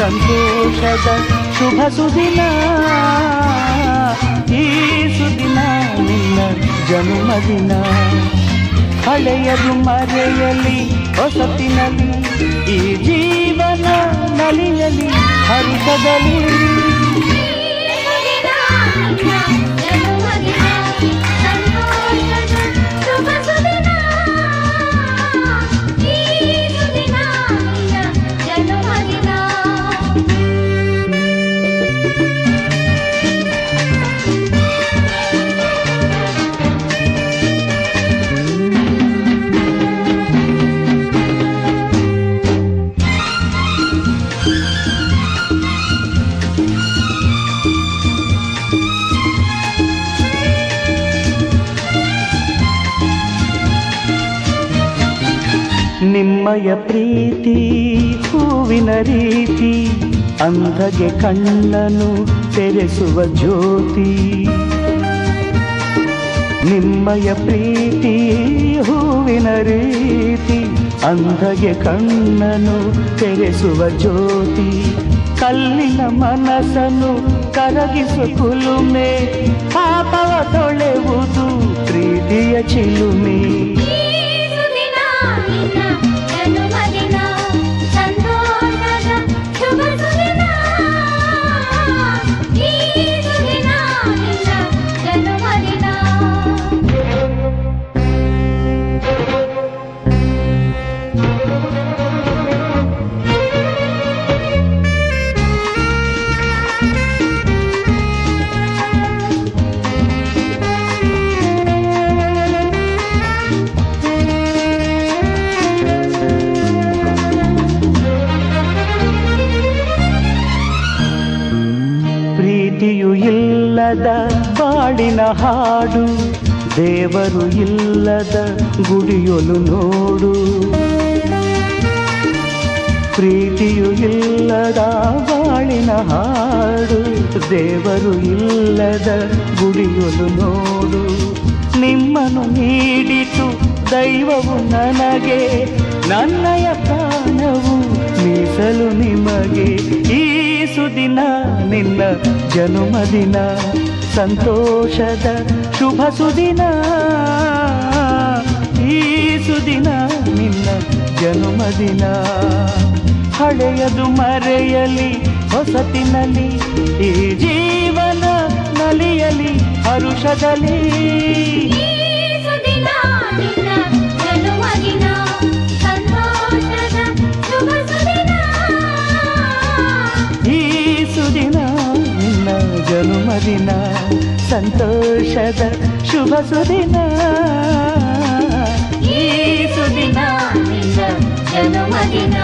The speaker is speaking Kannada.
ಸಂತೋಷದ ಶುಭ ಸುದಿನ. ಈ ಸುದಿನ ನಿನ್ನ ಜನ್ಮದಿನ. ಹಳೆಯದು ಮರೆಯಲಿ ಹೊಸತಿನಲ್ಲಿ, ಈ ಜೀವನ ನಲಿಯಲಿ ಹರುಷದಲ್ಲಿ. ನಿಮ್ಮಯ ಪ್ರೀತಿ ಹೂವಿನ ರೀತಿ, ಅಂಧಗೆ ಕಣ್ಣನು ತೆರೆಸುವ ಜ್ಯೋತಿ. ನಿಮ್ಮಯ ಪ್ರೀತಿ ಹೂವಿನ ರೀತಿ, ಅಂಧಗೆ ಕಣ್ಣನು ತೆರೆಸುವ ಜ್ಯೋತಿ. ಕಲ್ಲಿನ ಮನಸ್ಸನ್ನು ಕರಗಿಸುವ ಕುಲುಮೆ, ಪಾಪವ ತೊಳೆವುದು ಪ್ರೀತಿಯ ಚಿಲುಮೆ. ಪ್ರೀತಿಯು ಇಲ್ಲದ ಬಾಳಿನ ಹಾಡು, ದೇವರು ಇಲ್ಲದ ಗುಡಿಯೊಲು ನೋಡು. ಪ್ರೀತಿಯು ಇಲ್ಲದ ಬಾಳಿನ ಹಾಡು, ದೇವರು ಇಲ್ಲದ ಗುಡಿಯೊಲು ನೋಡು. ನಿಮ್ಮನ್ನು ನೀಡಿತು ದೈವವು ನನಗೆ, ನನ್ನಯ ಪ್ರಾಣವು ಮೀಸಲು ನಿಮಗೆ. ಈ ಸುದಿನ ನಿನ್ನ ಜನ್ಮದಿನ, ಸಂತೋಷದ ಶುಭ ಸುದಿನ. ಈ ಸುದಿನ ನಿನ್ನ ಜನ್ಮದಿನ. ಹಳೆಯದು ಮರೆಯಲಿ ಹೊಸತಿನಲ್ಲಿ, ಈ ಜೀವನ ನಲಿಯಲಿ ಹರುಷದಲ್ಲಿ. ಜನ್ಮದಿನ, ಸಂತೋಷದ ಶುಭ ಸುದಿನ. ಈ ಸುದಿನ ನಿನ್ನ ಜನ್ಮದಿನ.